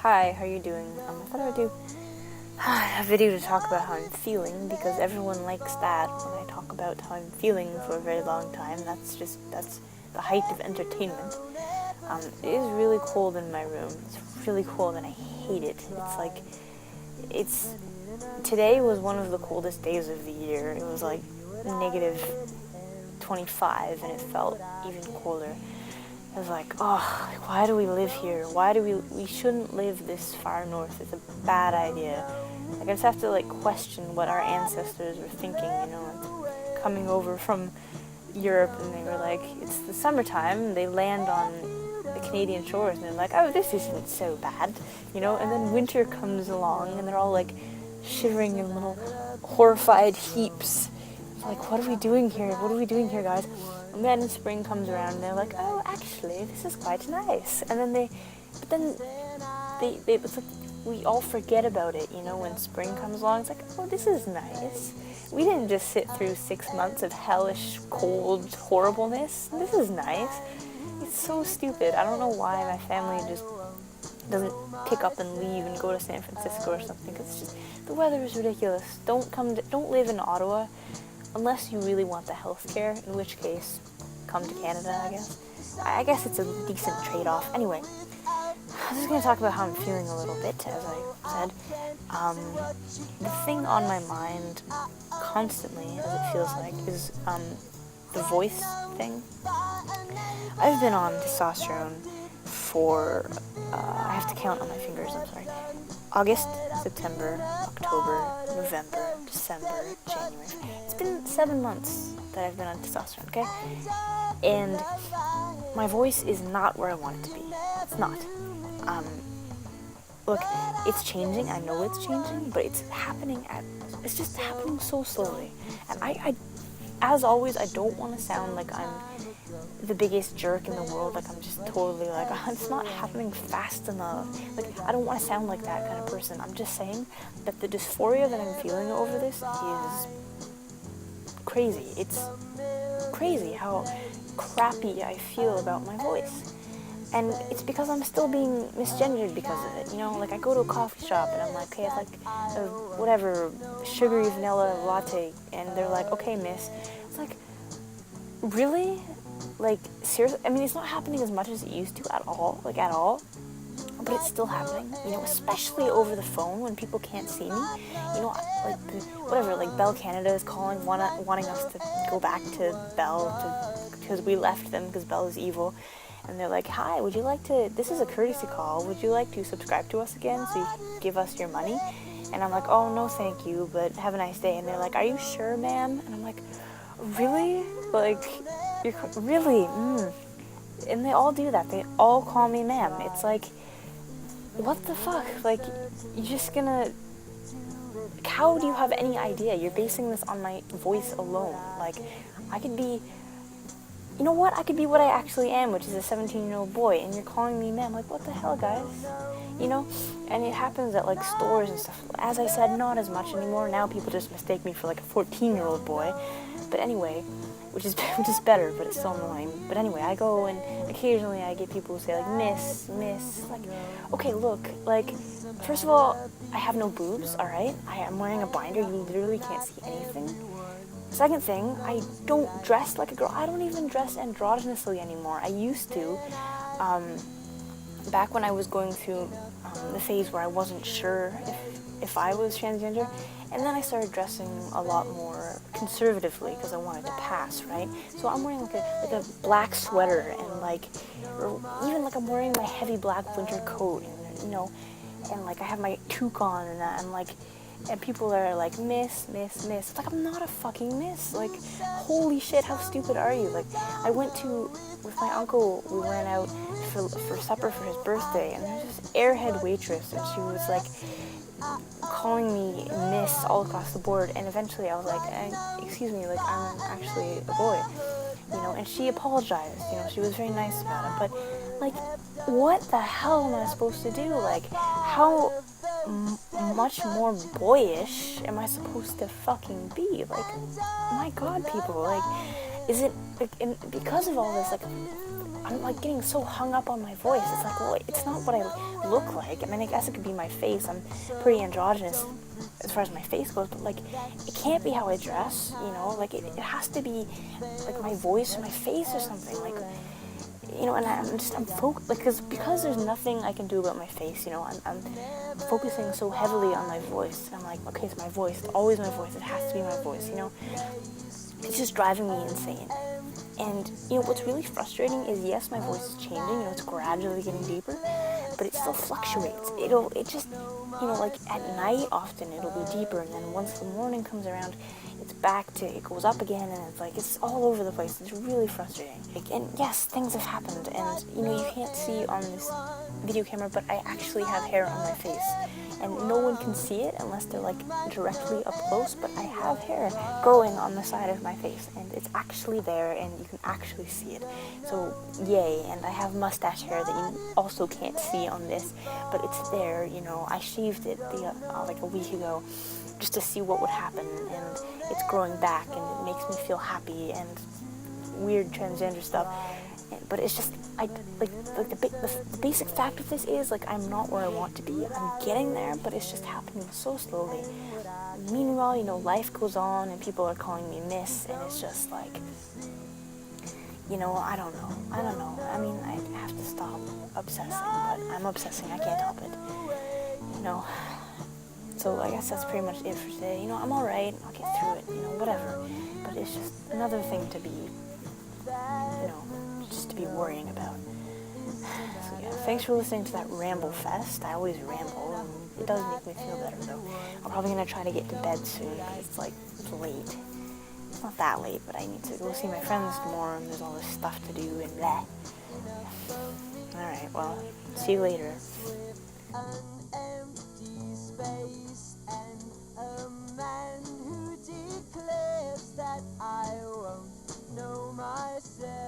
Hi, how are you doing? I thought I would do a video to talk about how I'm feeling, because everyone likes that when I talk about how I'm feeling for a very long time. That's the height of entertainment. It is really cold in my room. It's really cold and I hate it. Today was one of the coldest days of the year. It was like negative 25 and it felt even colder. I was like, oh, why do we live here? We shouldn't live this far north. It's a bad idea. Like, I just have to, question what our ancestors were thinking, coming over from Europe, and they were like, it's the summertime, they land on the Canadian shores, and they're like, oh, this isn't so bad, and then winter comes along, and they're all, shivering in little horrified heaps. Like, what are we doing here? What are we doing here, guys? And then spring comes around and they're like, oh, actually, this is quite nice. And then it's like, we all forget about it, when spring comes along. It's like, oh, this is nice. We didn't just sit through 6 months of hellish, cold horribleness. This is nice. It's so stupid. I don't know why my family just doesn't pick up and leave and go to San Francisco or something. It's just, the weather is ridiculous. Don't live in Ottawa. Unless you really want the healthcare, in which case, come to Canada, I guess. I guess it's a decent trade-off. Anyway, I'm just going to talk about how I'm feeling a little bit, as I said. The thing on my mind constantly, as it feels like, is the voice thing. I've been on testosterone for, I have to count on my fingers, I'm sorry. August, September, October, November, December, January. It's been 7 months that I've been on testosterone, okay? And my voice is not where I want it to be. It's not. Look, it's changing. I know it's changing, but it's just happening so slowly. And I as always, I don't want to sound like I'm the biggest jerk in the world, like I'm just totally it's not happening fast enough. I don't want to sound like that kind of person. I'm just saying that the dysphoria that I'm feeling over this is crazy. It's crazy how crappy I feel about my voice. And it's because I'm still being misgendered because of it, I go to a coffee shop and I'm like, okay, I'd like a whatever, sugary vanilla latte, and they're like, okay, miss. It's like, really? Seriously? I mean, it's not happening as much as it used to at all, but it's still happening, especially over the phone when people can't see me, Bell Canada is calling, wanting us to go back to Bell, because we left them because Bell is evil, and they're like, hi, this is a courtesy call, would you like to subscribe to us again so you can give us your money? And I'm like, oh, no, thank you, but have a nice day. And they're like, are you sure, ma'am? And I'm like, really? Really? And they all do that. They all call me ma'am. It's like, what the fuck? You're just gonna... How do you have any idea? You're basing this on my voice alone. I could be... You know what? I could be what I actually am, which is a 17-year-old boy, and you're calling me ma'am. What the hell, guys? And it happens at, stores and stuff. As I said, not as much anymore. Now people just mistake me for, a 14-year-old boy. But anyway... which is better, but it's still annoying. But anyway, I go and occasionally I get people who say, miss, okay, look, first of all, I have no boobs, alright? I am wearing a binder, you literally can't see anything. Second thing, I don't dress like a girl. I don't even dress androgynously anymore. I used to, back when I was going through the phase where I wasn't sure if I was transgender. And then I started dressing a lot more conservatively because I wanted to pass, right? So I'm wearing a black sweater and or even I'm wearing my heavy black winter coat and and I have my toque on and that, and people are like, miss. It's I'm not a fucking miss. Holy shit, how stupid are you? I went with my uncle, we went out for supper for his birthday, and there's this airhead waitress, and she was calling me miss all across the board, and eventually I was like, excuse me, I'm actually a boy, and she apologized, she was very nice about it, but, what the hell am I supposed to do? How much more boyish am I supposed to fucking be? My god, people, is it, and because of all this, I'm like getting so hung up on my voice. It's like, well, it's not what I look like. I mean, I guess it could be my face. I'm pretty androgynous as far as my face goes, but like, it can't be how I dress, you know? Like, it has to be like my voice or my face or something. Like, you know, and like, because there's nothing I can do about my face, you know, I'm focusing so heavily on my voice. I'm like, okay, it's my voice. It's always my voice. It has to be my voice, you know? It's just driving me insane. And, you know, what's really frustrating is, yes, my voice is changing, you know, it's gradually getting deeper, but it still fluctuates. It just, you know, like at night often it'll be deeper, and then once the morning comes around, it's back to, it goes up again, and it's like, it's all over the place. It's really frustrating. Like, and yes, things have happened, and, you know, you can't see on this video camera, but I actually have hair on my face. And no one can see it unless they're like directly up close, but I have hair growing on the side of my face, and it's actually there, and you can actually see it. So yay. And I have mustache hair that you also can't see on this, but it's there, you know. I shaved it like a week ago just to see what would happen, and it's growing back, and it makes me feel happy, and weird transgender stuff. But it's just, the basic fact of this is, like, I'm not where I want to be. I'm getting there, but it's just happening so slowly. Meanwhile, you know, life goes on, and people are calling me miss, and it's just like, you know, I don't know. I mean, I have to stop obsessing, but I'm obsessing. I can't help it, you know. So I guess that's pretty much it for today. You know, I'm alright. I'll get through it, you know, whatever. But it's just another thing to be, you know, just to be worrying about. So yeah, thanks for listening to that ramble fest. I always ramble, and it does make me feel better though. I'm probably gonna try to get to bed soon because it's like late. It's not that late, but I need to go see my friends tomorrow, and there's all this stuff to do and blah. Alright, well, see you later. That I won't know myself.